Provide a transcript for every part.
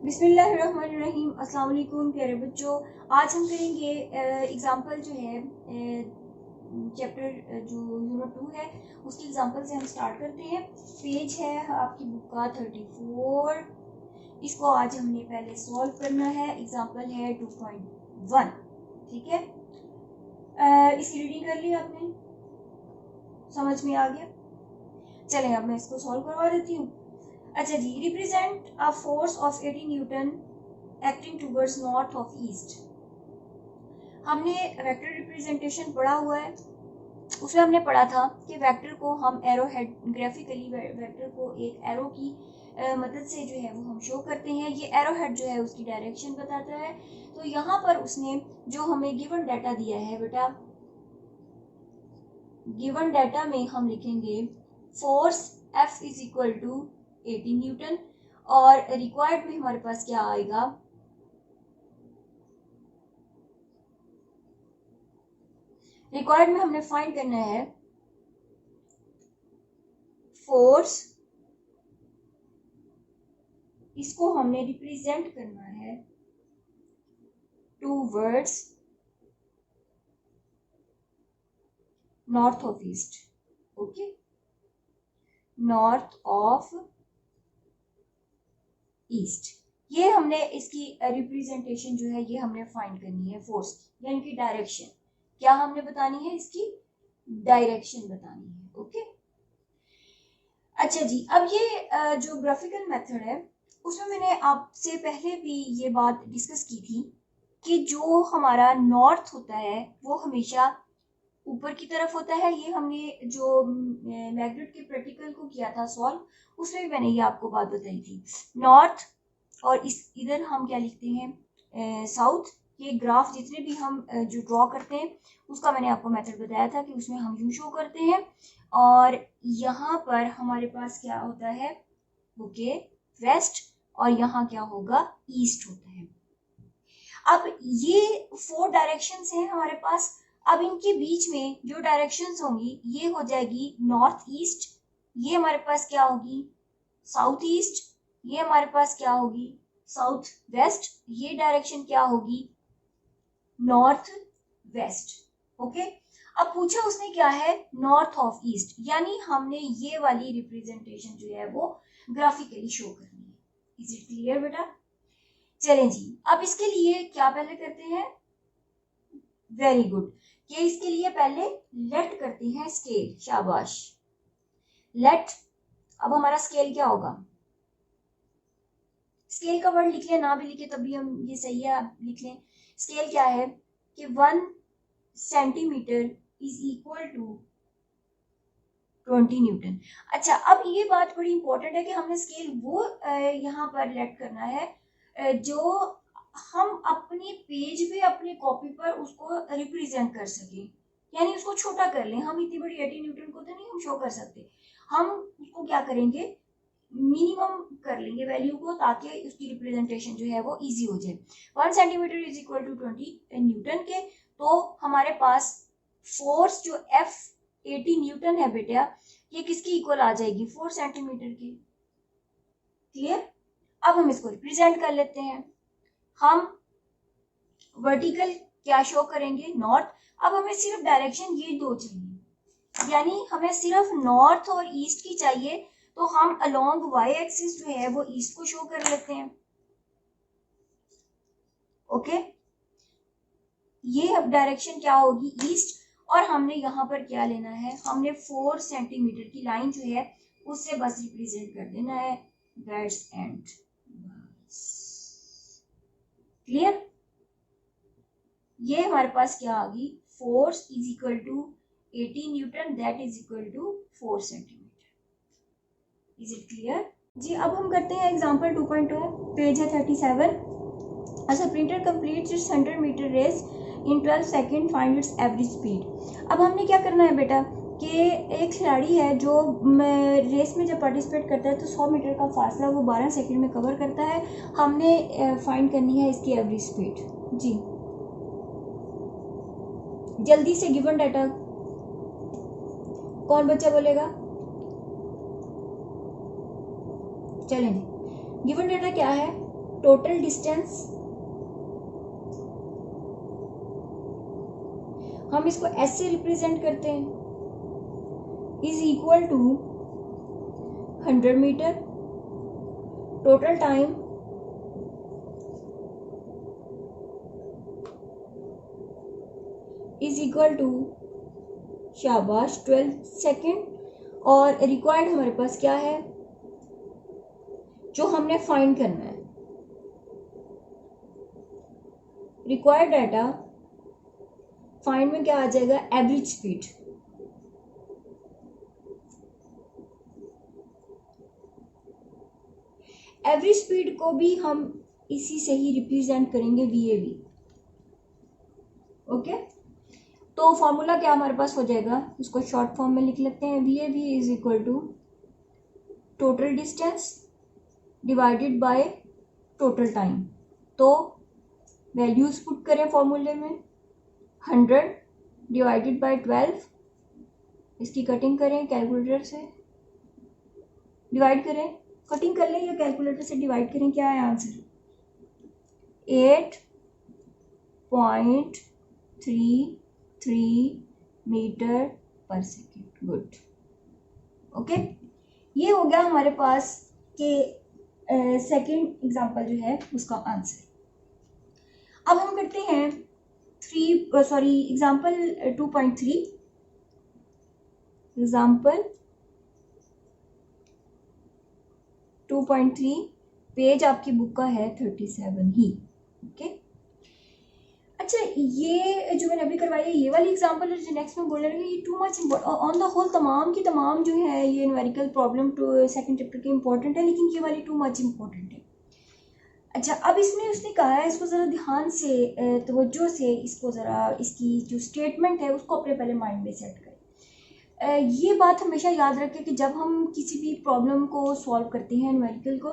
बिस्मिल्लाहिर्रहमानिर्रहीम। अस्सलाम वालेकुम प्यारे बच्चों। आज हम करेंगे एग्जाम्पल जो है चैप्टर जो यूनिट 2 है उसकी एग्जाम्पल से हम स्टार्ट करते हैं। पेज है आपकी बुक का 34। इसको आज हमने पहले सॉल्व करना है। एग्जाम्पल है 2.1। ठीक है, इसकी रीडिंग कर ली आपने, समझ में आ गया? चलें अब मैं इसको सॉल्व करवा देती हूँ। अच्छा जी, represent a force of 80 newton acting towards north of east. हमने वेक्टर रिप्रेजेंटेशन पढ़ा हुआ है, उसमें हमने पढ़ा था कि वेक्टर को हम एरो हेड ग्राफिकली वेक्टर को एक एरो की मदद से जो है वो हम शो करते हैं। ये एरो हेड जो है उसकी डायरेक्शन बताता है। तो यहाँ पर उसने जो हमें गिवन डाटा दिया है बेटा, गिवन डाटा में हम लिखेंगे force F is equal to 80 newton और रिक्वायर्ड में हमारे पास क्या आएगा, रिक्वायर्ड में हमने फाइंड करना है फोर्स, इसको हमने रिप्रेजेंट करना है towards north of east. Okay, north of east, ये हमने इसकी रिप्रेजेंटेशन जो है ये हमने फाइंड करनी है फोर्स यानी कि डायरेक्शन। क्या हमने बतानी है, इसकी डायरेक्शन बतानी है। ओके, अच्छा जी, अब ये जो ग्राफिकल मेथड है उसमें मैंने आपसे पहले भी ये बात डिस्कस की थी कि जो हमारा नॉर्थ होता है वो हमेशा ऊपर की तरफ होता है। ये हमने जो मैग्नेट के प्रैक्टिकल को किया था सॉल्व, उसमें भी मैंने ये आपको बात बताई थी। नॉर्थ और इस इधर हम क्या लिखते हैं, साउथ। ये ग्राफ जितने भी हम जो ड्रॉ करते हैं उसका मैंने आपको मेथड बताया था कि उसमें हम यू शो करते हैं। और यहाँ पर हमारे पास क्या होता है, ओके, वेस्ट, और यहाँ क्या होगा, ईस्ट होता है। अब ये 4 डायरेक्शंस हैं हमारे पास। अब इनके बीच में जो डायरेक्शंस होंगी ये हो जाएगी नॉर्थ ईस्ट, ये हमारे पास क्या होगी, साउथ ईस्ट, ये हमारे पास क्या होगी, साउथ वेस्ट, ये डायरेक्शन क्या होगी, नॉर्थ वेस्ट। ओके, अब पूछा उसने क्या है, नॉर्थ ऑफ ईस्ट, यानी हमने ये वाली रिप्रेजेंटेशन जो है वो ग्राफिकली शो करनी है। इज इट क्लियर बेटा? चलें जी, अब इसके लिए क्या पहले करते हैं, वेरी गुड, कि इसके लिए पहले लेट करते हैं स्केल। शाबाश, लेट। अब हमारा स्केल क्या होगा, स्केल का वर्ड लिख लें, ना भी लिखे तब भी हम ये सही है, आप लिख लें। स्केल क्या है कि 1 centimetre is equal to 20 newton. अच्छा, अब ये बात बड़ी इंपॉर्टेंट है कि हमने स्केल वो यहाँ पर लेट करना है जो हम अपने पेज पे अपने कॉपी पर उसको रिप्रेजेंट कर सके, यानी उसको छोटा कर लें। हम इतनी बड़ी 80 न्यूटन को तो नहीं हम शो कर सकते, हम उसको क्या करेंगे, मिनिमम कर लेंगे वैल्यू को, ताकि उसकी रिप्रेजेंटेशन जो है वो इजी हो जाए। 1 centimetre is equal to 20 newton के, तो हमारे पास फोर्स जो F 80 न्यूटन है बेटा, ये किसकी इक्वल आ जाएगी, 4 सेंटीमीटर की। क्लियर? अब हम इसको रिप्रेजेंट कर लेते हैं। हम वर्टिकल क्या शो करेंगे, नॉर्थ। अब हमें सिर्फ डायरेक्शन ये दो चाहिए, यानी हमें सिर्फ नॉर्थ और ईस्ट की चाहिए, तो हम अलोंग वाई एक्सिस जो है वो ईस्ट को शो कर लेते हैं। ओके, ये अब डायरेक्शन क्या होगी, ईस्ट, और हमने यहाँ पर क्या लेना है, हमने 4 सेंटीमीटर की लाइन जो है उससे बस रिप्रेजेंट कर देना है, दैट्स एंड। क्लियर? ये हमारे पास क्या आ गई, force is equal to 80 newton, that is equal to 4 centimetre. Is it clear जी? अब हम करते हैं एग्जांपल 2.2, पेज है 37। अच्छा, printer completes its 100 metre race in 12 second, find its average speed. अब हमने क्या करना है बेटा कि एक खिलाड़ी है जो रेस में जब पार्टिसिपेट करता है तो 100 मीटर का फासला वो 12 सेकेंड में कवर करता है। हमने फाइंड करनी है इसकी एवरेज स्पीड। जी, जल्दी से गिवन डाटा कौन बच्चा बोलेगा? चलें, गिवन डाटा क्या है, टोटल डिस्टेंस, हम इसको एस से रिप्रेजेंट करते हैं, is equal to 100 metre. Total time is equal to शाबाश 12 सेकेंड। और रिक्वायर्ड हमारे पास क्या है जो हमने फाइंड करना है, रिक्वायर्ड डाटा फाइंड में क्या आ जाएगा, एवरेज स्पीड। एवरेज स्पीड को भी हम इसी से ही रिप्रेजेंट करेंगे, VAV। ओके, तो फॉर्मूला क्या हमारे पास हो जाएगा, इसको शॉर्ट फॉर्म में लिख लेते हैं, VAV is equal to total distance divided by total time. तो वैल्यूज पुट करें फॉर्मूले में, 100 डिवाइडेड बाय 12, इसकी कटिंग करें कैलकुलेटर से, डिवाइड करें, कटिंग कर लें या कैलकुलेटर से डिवाइड करें, क्या है answer, 8.33 metre per second. Good, okay, ये हो गया हमारे पास के सेकेंड एग्जांपल जो है उसका आंसर। अब हम करते हैं एग्जांपल 2.3। एग्जांपल 2.3 पेज आपकी बुक का है 37 ही। ओके, अच्छा, ये जो मैंने अभी करवाई है ये वाली एग्जांपल जो नेक्स्ट में बोलने लगे, ये too much on the whole तमाम की तमाम जो है ये numerical problem to second chapter की इंपॉर्टेंट है, लेकिन ये वाली टू मच इंपॉर्टेंट है। अच्छा, अब इसमें उसने कहा है, इसको ज़रा ध्यान से तवज्जो से इसको ज़रा इसकी जो स्टेटमेंट है उसको अपने पहले माइंड में सेट करें। ये बात हमेशा याद रखें कि जब हम किसी भी प्रॉब्लम को सॉल्व करते हैं न्यूमेरिकल को,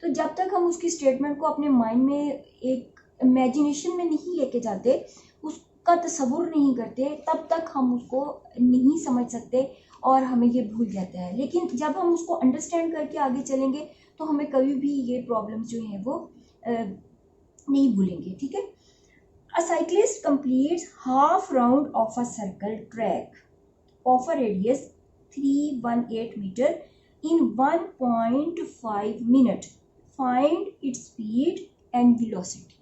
तो जब तक हम उसकी स्टेटमेंट को अपने माइंड में एक इमेजिनेशन में नहीं लेके जाते, उसका तसव्वुर नहीं करते, तब तक हम उसको नहीं समझ सकते और हमें ये भूल जाता है। लेकिन जब हम उसको अंडरस्टैंड करके आगे चलेंगे तो हमें कभी भी ये प्रॉब्लम्स जो हैं वो नहीं भूलेंगे। ठीक है, a cyclist completes half round of a circle track of a radius 318 metre in 1.5 minute, find its speed and velocity.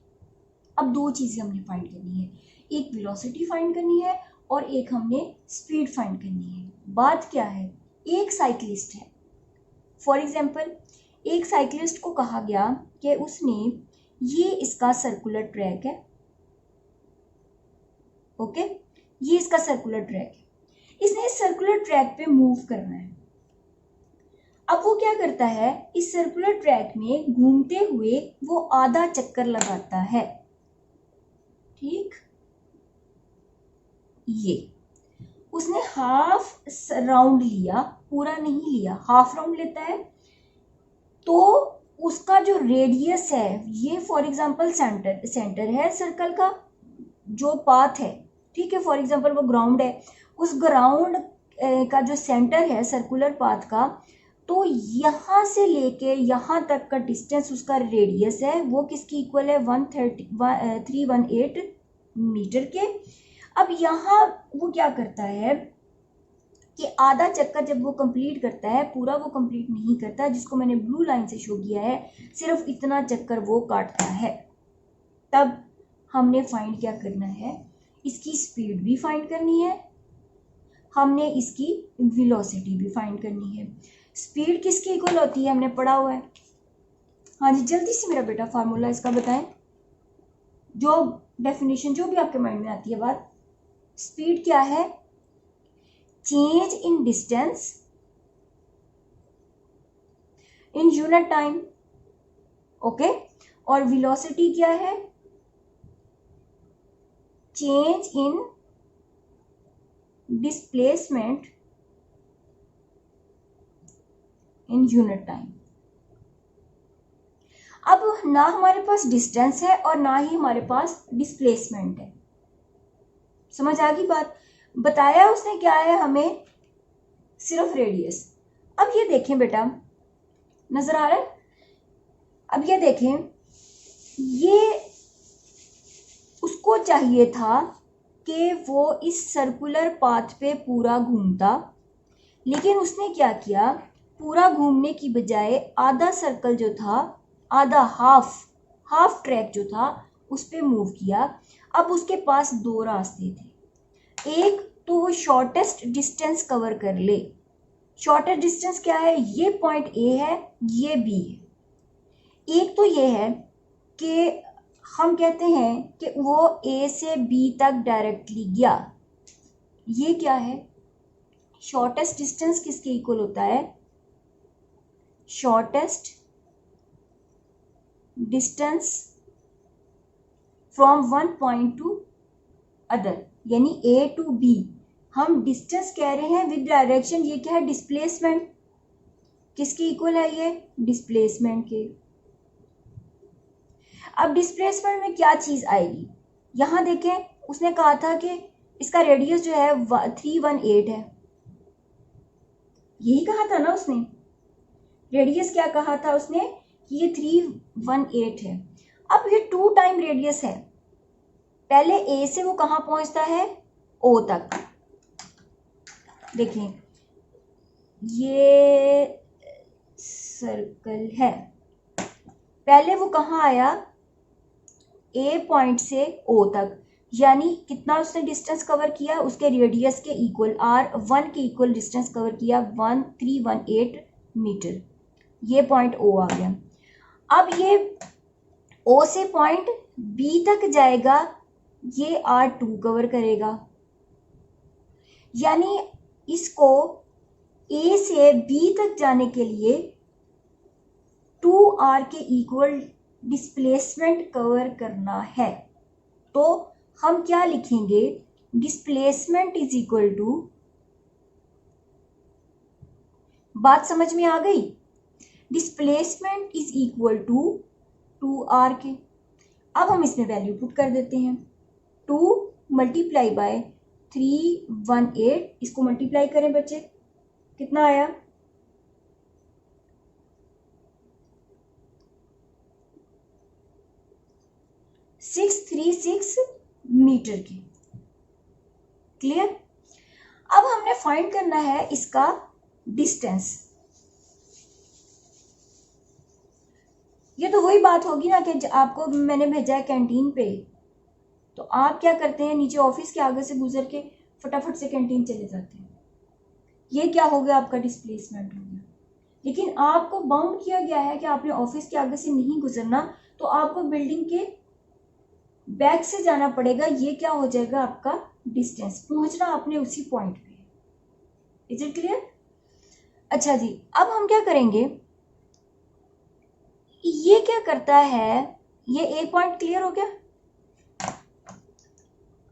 अब दो चीज़ें हमने फाइंड करनी है, एक वेलोसिटी फाइंड करनी है और एक हमने स्पीड फाइंड करनी है। बात क्या है, एक साइक्लिस्ट है, फॉर एग्जांपल एक साइक्लिस्ट को कहा गया कि उसने ये इसका सर्कुलर ट्रैक है, ओके, ये इसका सर्कुलर ट्रैक है, इसने इस सर्कुलर ट्रैक पे मूव करना है। अब वो क्या करता है, इस सर्कुलर ट्रैक में घूमते हुए वो आधा चक्कर लगाता है। ठीक, ये उसने हाफ राउंड लिया, पूरा नहीं लिया, हाफ राउंड लेता है, तो उसका जो रेडियस है, ये फॉर एग्जांपल सेंटर है सर्कल का, जो पाथ है, ठीक है, फॉर एग्जांपल वो ग्राउंड है, उस ग्राउंड का जो सेंटर है सर्कुलर पाथ का, तो यहाँ से लेके यहाँ तक का डिस्टेंस उसका रेडियस है, वो किसकी इक्वल है, 318 मीटर के। अब यहाँ वो क्या करता है कि आधा चक्कर जब वो कंप्लीट करता है, पूरा वो कंप्लीट नहीं करता, जिसको मैंने ब्लू लाइन से शो किया है, सिर्फ इतना चक्कर वो काटता है। तब हमने फाइंड क्या करना है, इसकी स्पीड भी फाइंड करनी है, हमने इसकी वेलोसिटी भी फाइंड करनी है। स्पीड किसकी इक्वल होती है, हमने पढ़ा हुआ है। हाँ जी, जल्दी से मेरा बेटा फार्मूला इसका बताएं, जो डेफिनेशन जो भी आपके माइंड में आती है बात। स्पीड क्या है, change in distance in unit time, okay, और वेलोसिटी क्या है, change in displacement in unit time. अब ना हमारे पास डिस्टेंस है और ना ही हमारे पास डिस्प्लेसमेंट है, समझ आ गई बात। बताया उसने क्या है हमें, सिर्फ रेडियस। अब ये देखें बेटा, नजर आ रहा है, अब ये देखें ये उसको चाहिए था कि वो इस सर्कुलर पाथ पे पूरा घूमता, लेकिन उसने क्या किया, पूरा घूमने की बजाय आधा सर्कल जो था, आधा हाफ ट्रैक जो था उस पे मूव किया। अब उसके पास दो रास्ते थे, एक तो वो शॉर्टेस्ट डिस्टेंस कवर कर ले। शॉर्टेस्ट डिस्टेंस क्या है, ये पॉइंट ए है, ये बी है। एक तो ये है कि हम कहते हैं कि वो ए से बी तक डायरेक्टली गया। ये क्या है, शॉर्टेस्ट डिस्टेंस किसके इक्वल होता है, shortest distance from one point two other, यानी ए टू बी। हम डिस्टेंस कह रहे हैं विद डायरेक्शन, ये क्या है, डिस्प्लेसमेंट। किसके इक्वल है ये, डिस्प्लेसमेंट के। अब डिस्प्लेसमेंट में क्या चीज आएगी, यहां देखें, उसने कहा था कि इसका रेडियस जो है 318 है, यही कहा था ना उसने। रेडियस क्या कहा था उसने कि ये 318 है। अब ये 2 टाइम रेडियस है, पहले ए से वो कहां पहुंचता है, ओ तक। देखें ये सर्कल है, पहले वो कहां आया, ए पॉइंट से ओ तक, यानी कितना उसने डिस्टेंस कवर किया, उसके रेडियस के इक्वल, R1 के इक्वल डिस्टेंस कवर किया, 1318 मीटर। ये पॉइंट ओ आ गया। अब ये ओ से पॉइंट बी तक जाएगा, ये R2 कवर करेगा, यानी इसको ए से बी तक जाने के लिए 2R के इक्वल डिस्प्लेसमेंट कवर करना है। तो हम क्या लिखेंगे, डिस्प्लेसमेंट इज इक्वल टू, बात समझ में आ गई, displacement is equal to 2R के। अब हम इसमें वैल्यू पुट कर देते हैं, 2 मल्टीप्लाई बाय 318, इसको मल्टीप्लाई करें बच्चे, कितना आया, 636 मीटर की। क्लियर। अब हमने फाइंड करना है इसका डिस्टेंस। ये तो वही बात होगी ना कि आपको मैंने भेजा है कैंटीन पे, तो आप क्या करते हैं, नीचे ऑफिस के आगे से गुजर के फटाफट से कैंटीन चले जाते हैं। ये क्या हो गया, आपका डिस्प्लेसमेंट हो गया। लेकिन आपको बाउंड किया गया है कि आपने ऑफिस के आगे से नहीं गुजरना, तो आपको बिल्डिंग के बैक से जाना पड़ेगा। ये क्या हो जाएगा, आपका डिस्टेंस, पहुंचना आपने उसी पॉइंट पे। Is it clear. अच्छा जी, अब हम क्या करेंगे, ये क्या करता है, ये ए पॉइंट क्लियर हो गया।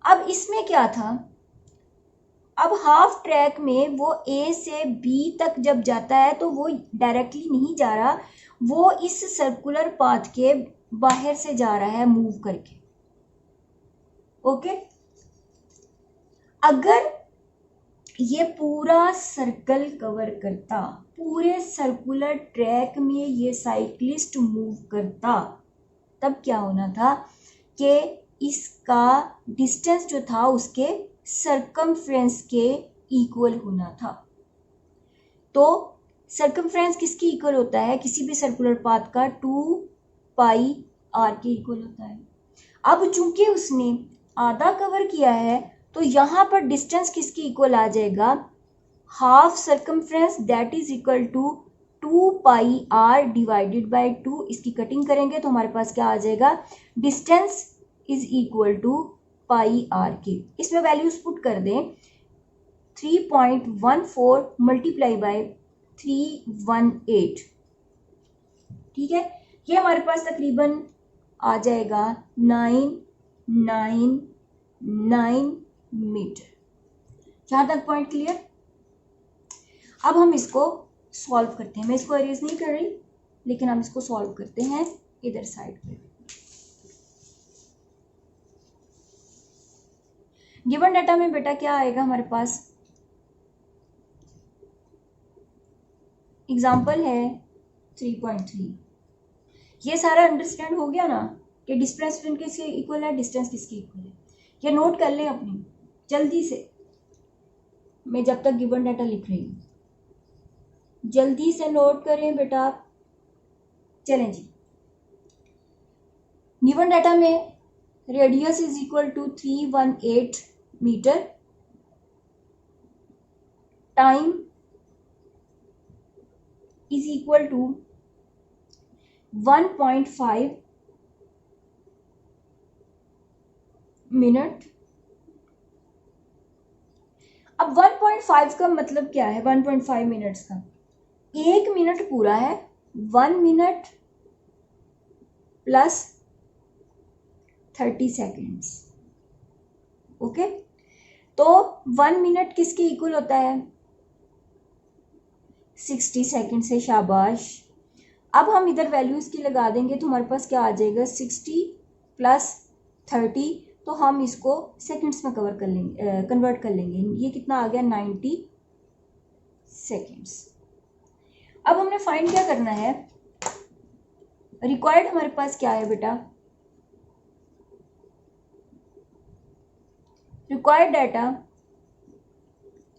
अब इसमें क्या था, अब हाफ ट्रैक में वो ए से बी तक जब जाता है तो वो डायरेक्टली नहीं जा रहा, वो इस सर्कुलर पाथ के बाहर से जा रहा है मूव करके। ओके, अगर ये पूरा सर्कल कवर करता, पूरे सर्कुलर ट्रैक में ये साइक्लिस्ट मूव करता, तब क्या होना था कि इसका डिस्टेंस जो था उसके सर्कमफ्रेंस के इक्वल होना था। तो सर्कमफ्रेंस किसकी इक्वल होता है, किसी भी सर्कुलर पाथ का 2πr के इक्वल होता है। अब चूंकि उसने आधा कवर किया है, तो यहाँ पर डिस्टेंस किसकी इक्वल आ जाएगा, half circumference, that is equal to 2πr divided by 2। इसकी कटिंग करेंगे तो हमारे पास क्या आ जाएगा, distance is equal to πr के। इसमें वैल्यूज पुट कर दें, 3.14 मल्टीप्लाई बाय 318, ठीक है। ये हमारे पास तकरीबन आ जाएगा 999 मीटर। यहाँ तक पॉइंट क्लियर। अब हम इसको सॉल्व करते हैं, मैं इसको अरेज नहीं कर रही, लेकिन हम इसको सॉल्व करते हैं इधर साइड पे। गिवन डाटा में बेटा क्या आएगा हमारे पास, एग्जाम्पल है 3.3। ये सारा अंडरस्टैंड हो गया ना, कि डिस्प्लेसमेंट किसके इक्वल है, डिस्टेंस किसके इक्वल है। ये नोट कर लें अपनी जल्दी से, मैं जब तक गिवन डाटा लिख रही हूँ, जल्दी से नोट करें बेटा। चलें जी, गिवन डाटा में radius is equal to 318 metre, time is equal to 1.5 minute. अब 1.5 का मतलब क्या है, 1.5 मिनट्स का, 1 मिनट पूरा है, 1 मिनट प्लस 30 सेकेंड्स। ओके, तो 1 मिनट किसके इक्वल होता है, 60 सेकेंड से, शाबाश। अब हम इधर वैल्यू इसकी लगा देंगे तो हमारे पास क्या आ जाएगा, 60 प्लस 30, तो हम इसको सेकंड्स में कन्वर्ट कर लेंगे। ये कितना आ गया, 90 सेकेंड्स। अब हमने फाइंड क्या करना है, रिक्वायर्ड हमारे पास क्या है बेटा, required data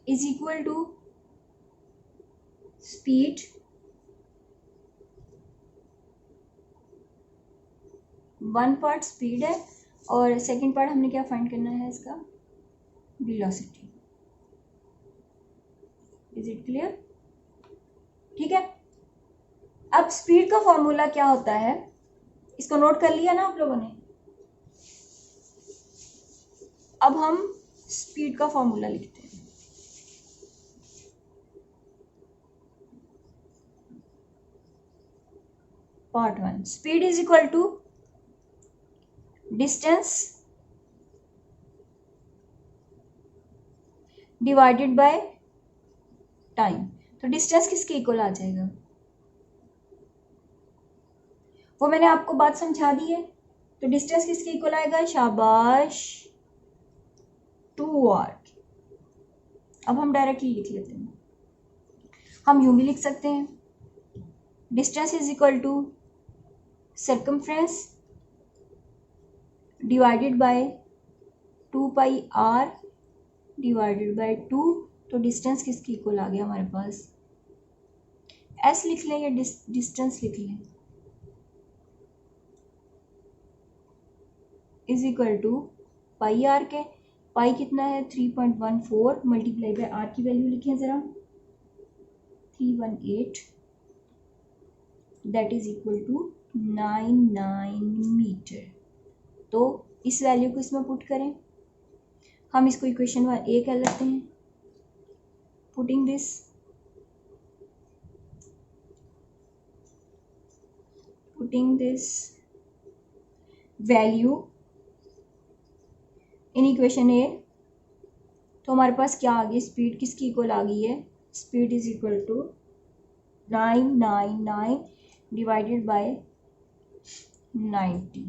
is equal to speed one part speed है और सेकंड पार्ट हमने क्या फाइंड करना है इसका, वेलोसिटी। इज इट क्लियर, ठीक है। अब स्पीड का फॉर्मूला क्या होता है, इसको नोट कर लिया ना आप लोगों ने। अब हम स्पीड का फॉर्मूला लिखते हैं। Part 1, speed is equal to distance divided by time. तो डिस्टेंस किसके इक्वल आ जाएगा, वो मैंने आपको बात समझा दी है। तो डिस्टेंस किसके इक्वल आएगा, शाबाश, 2r। अब हम डायरेक्टली लिख लेते हैं, हम यूं भी लिख सकते हैं, distance is equal to circumference divided by 2 pi r divided by 2। तो डिस्टेंस किसके इक्वल आ गया हमारे पास, s लिख लें या डिस्टेंस लिख लें, is equal to pi R के, पाई कितना है 3.14 मल्टीप्लाई बाय आर की वैल्यू लिखें ज़रा, 318, that is equal to 99 metre. तो इस वैल्यू को इसमें पुट करें, हम इसको इक्वेशन 1 कह लेते हैं। Putting this value in equation A, तो हमारे पास क्या आ गई, स्पीड किसकी इक्वल आ गई है, speed is equal to 999 divided by 90।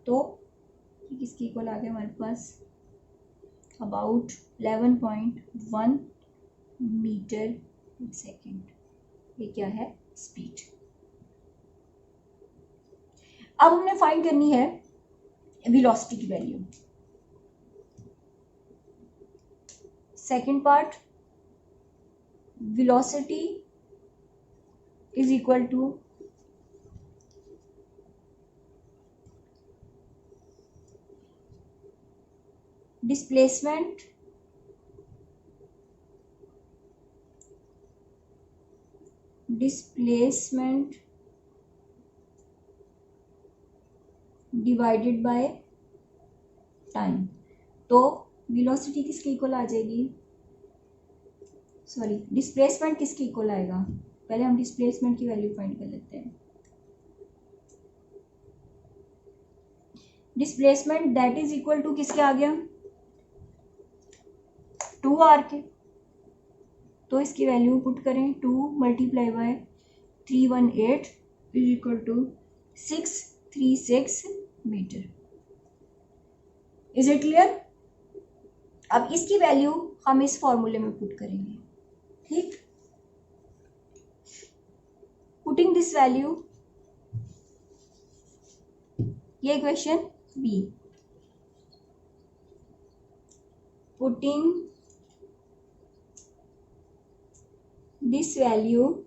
तो ये किसकी इक्वल आ गया हमारे पास, अबाउट 11.1 मीटर पर सेकेंड। ये क्या है, स्पीड। अब हमने फाइंड करनी है वेलोसिटी की value. Second part, velocity is equal to displacement divided by time. तो वेलोसिटी किसके इक्वल आ जाएगी, सॉरी डिस्प्लेसमेंट किसके इक्वल आएगा, पहले हम डिस्प्लेसमेंट की वैल्यू फाइंड कर लेते हैं। Displacement that is equal to किसके आ गया, 2r के। तो इसकी वैल्यू पुट करें, 2 multiply by 318 is equal to 636 metre. Is it clear. अब इसकी वैल्यू हम इस फॉर्मूले में पुट करेंगे, ठीक। पुटिंग दिस वैल्यू, ये equation B. Putting this value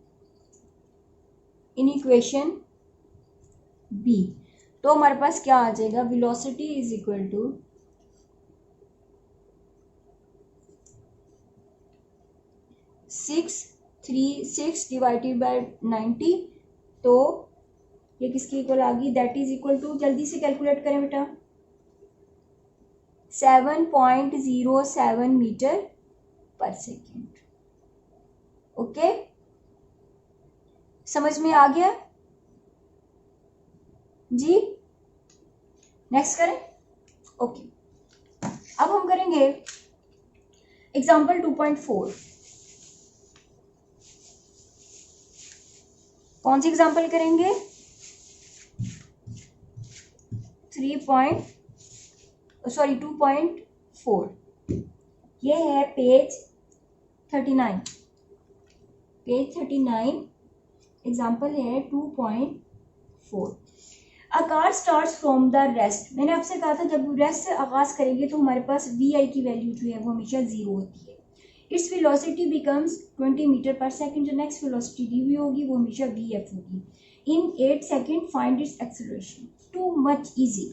in equation B, तो हमारे पास क्या आ जाएगा, velocity is equal to 636 divided by 90, तो ये किसके इक्वल आ गई, दैट इज इक्वल टू, जल्दी से कैलकुलेट करें बेटा, 7.07 मीटर पर सेकेंड। ओके, समझ में आ गया जी? नेक्स्ट करें। ओके, अब हम करेंगे एग्जाम्पल 2.4। कौन सी एग्जाम्पल करेंगे, 2.4। ये है पेज 39। पेज 39 एग्जाम्पल है 2.4। A car starts from the rest. मैंने आपसे कहा था जब रेस्ट से आगाज करेंगे तो हमारे पास वी आई की वैल्यू जो है वो हमेशा 0 होती है। Its velocity becomes 20 metre per second. जो नेक्स्ट वेलोसिटी दी हुई होगी वो हमेशा वी एफ होगी। In 8 second find its acceleration. Too much easy.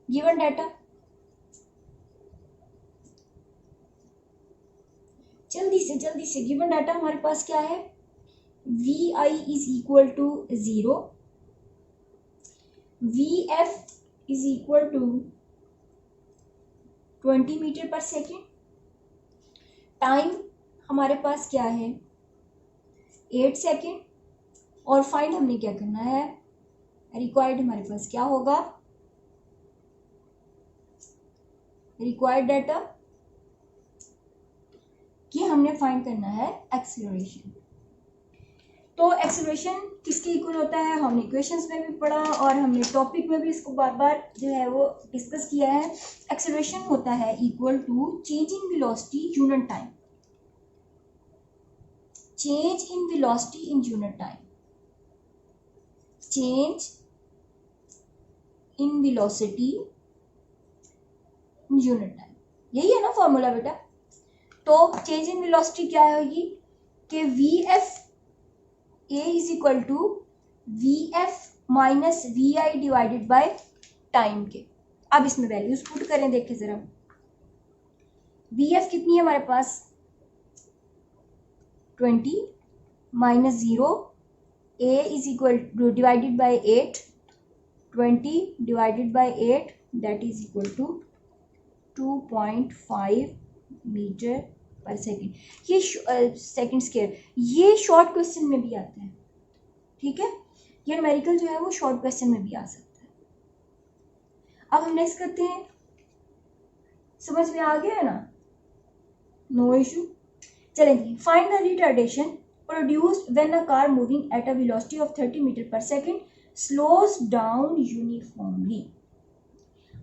Given data, जल्दी से गिवन डाटा हमारे पास क्या है, V I is equal to 0, V F is equal to 20 metre per second. Time हमारे पास क्या है 8 सेकेंड, और फाइंड हमने क्या करना है, रिक्वायर्ड हमारे पास क्या होगा, रिक्वायर्ड डाटा कि हमने फाइंड करना है एक्सेलरेशन। तो एक्सेलरेशन किसके इक्वल होता है, हमने इक्वेशंस में भी पढ़ा और हमने टॉपिक में भी इसको बार बार जो है वो डिस्कस किया है। एक्सेलरेशन होता है equal to change in velocity unit time. Change in velocity in unit time. Change in velocity in unit time, यही है ना फॉर्मूला बेटा। तो चेंज इन वेलोसिटी क्या होगी कि V F A is equal to V F minus V I divided by time के। अब इसमें वैल्यूज पुट करें, देखें जरा। वी एफ कितनी है हमारे पास 20 minus 0, A is equal to divided by 8, 20 divided by 8 that is equal to 2.5 metre per second. ये सेकेंड स्क्वायर, ये शॉर्ट क्वेश्चन में भी आता है, ठीक है। ये न्यूमेरिकल जो है वो शॉर्ट क्वेश्चन में भी आ सकता है। अब हम नेक्स्ट करते हैं, समझ में आ गया है ना, नो इशू। चलेंगे, find the retardation produced when a car moving at a velocity of 30 metre per second slows down uniformly.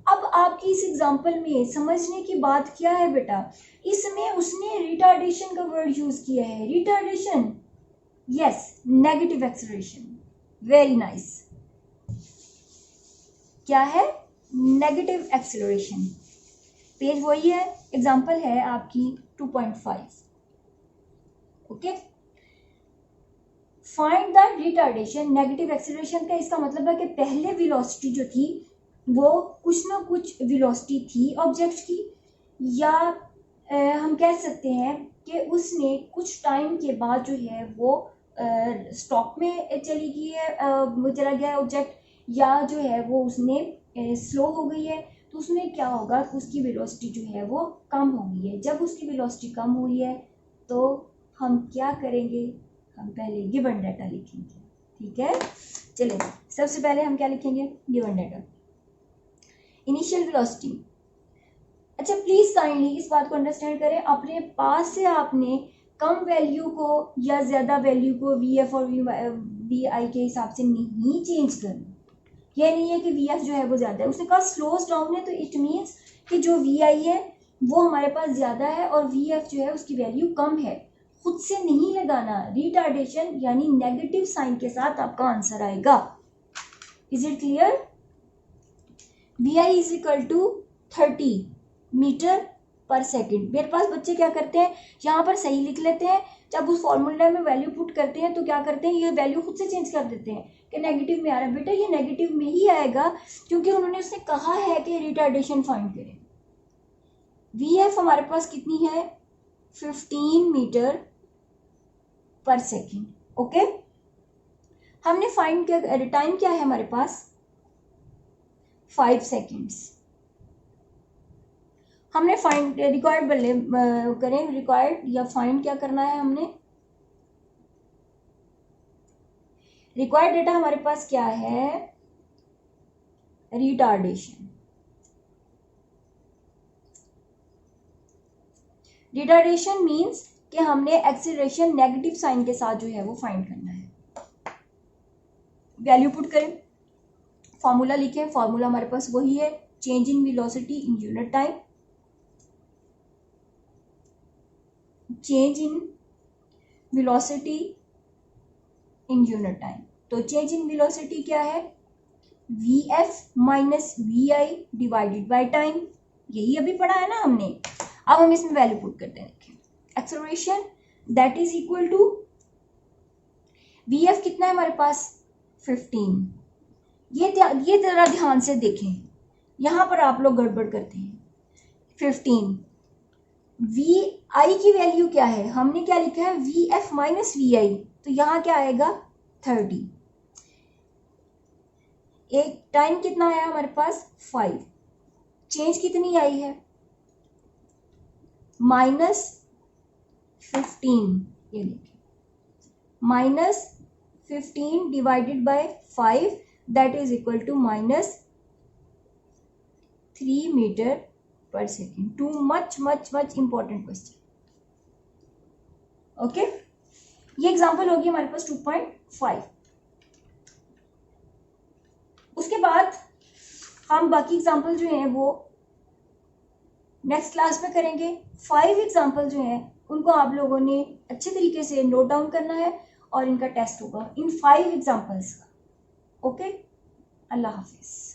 अब आपकी इस एग्जांपल में समझने की बात क्या है बेटा, इसमें उसने रिटार्डेशन का वर्ड यूज किया है। Retardation, yes, negative acceleration, very nice. क्या है, नेगेटिव एक्सेलरेशन। पेज वही है, एग्जांपल है आपकी 2.5। Okay, find the retardation negative acceleration का इसका मतलब है कि पहले वेलोसिटी जो थी वो कुछ ना कुछ वेलोसिटी थी ऑब्जेक्ट की, या हम कह सकते हैं कि उसने कुछ टाइम के बाद जो है वो स्टॉप में चली गई है, चला गया है ऑब्जेक्ट, या जो है वो उसने स्लो हो गई है। तो उसमें क्या होगा कि उसकी वेलोसिटी जो है वो कम हो गई है। जब उसकी वेलोसिटी कम हुई है तो हम क्या करेंगे, हम पहले गिवन डाटा लिखेंगे, ठीक है। चलिए, सबसे पहले हम क्या लिखेंगे, गिवन डाटा, इनिशियल वेलोसिटी। अच्छा, प्लीज काइंडली इस बात को अंडरस्टैंड करें, अपने पास से आपने कम वैल्यू को या ज्यादा वैल्यू को वी एफ और वी आई के हिसाब से नहीं चेंज करना। यह नहीं है कि वी एफ जो है वो ज्यादा है, उसने कहा स्लोज डाउन है, तो इट मीन्स कि जो वी आई है वो हमारे पास ज्यादा है और वी एफ जो है उसकी वैल्यू कम है। खुद से नहीं लगाना, रिटार्डेशन यानी नेगेटिव साइन के साथ आपका आंसर आएगा। Is it clear? vi is equal to 30 metre per second. मेरे पास बच्चे क्या करते हैं, यहाँ पर सही लिख लेते हैं, जब उस फॉर्मूला में वैल्यू पुट करते हैं तो क्या करते हैं, ये वैल्यू खुद से चेंज कर देते हैं कि नेगेटिव में आ रहा है। बेटा ये नेगेटिव में ही आएगा क्योंकि उन्होंने उससे कहा है कि रिटार्डेशन फाइंड करें। वी एफ हमारे पास कितनी है, 15 मीटर पर सेकेंड। ओके, हमने फाइंड किया, टाइम क्या है हमारे पास 5 सेकेंड्स। हमने फाइंड रिक्वायर्ड करें, रिक्वायर्ड या फाइंड क्या करना है, हमने रिक्वायर्ड डेटा हमारे पास क्या है, रिटार्डेशन। रिटार्डेशन मींस कि हमने एक्सीलरेशन नेगेटिव साइन के साथ जो है वो फाइंड करना है। वैल्यू पुट करें, फॉर्मूला लिखें, फॉर्मूला हमारे पास वही है, change in velocity in unit time, change in velocity in unit time. तो चेंज इन वेलोसिटी क्या है, V F minus V I divided by time, यही अभी पढ़ा है ना हमने। अब हम इसमें वैल्यू पुट करते हैं, देखिए acceleration that is equal to V F कितना है हमारे पास 15। ये जरा ध्यान से देखें, यहां पर आप लोग गड़बड़ करते हैं। 15 वी आई की वैल्यू क्या है, हमने क्या लिखा है वी एफ माइनस वी आई, तो यहां क्या आएगा 30। एक टाइम कितना आया हमारे पास 5, चेंज कितनी आई है -15, ये देखिए -15 divided by 5 that is equal to -3 metre per second. Too much much much important question. Okay, ये एग्जांपल होगी हमारे पास 2.5। उसके बाद हम बाकी एग्जांपल जो हैं वो नेक्स्ट क्लास में करेंगे। 5 एग्जांपल जो हैं उनको आप लोगों ने अच्छे तरीके से नोट डाउन करना है और इनका टेस्ट होगा इन 5 एग्जांपल्स का। ओके, अल्लाह हाफिज।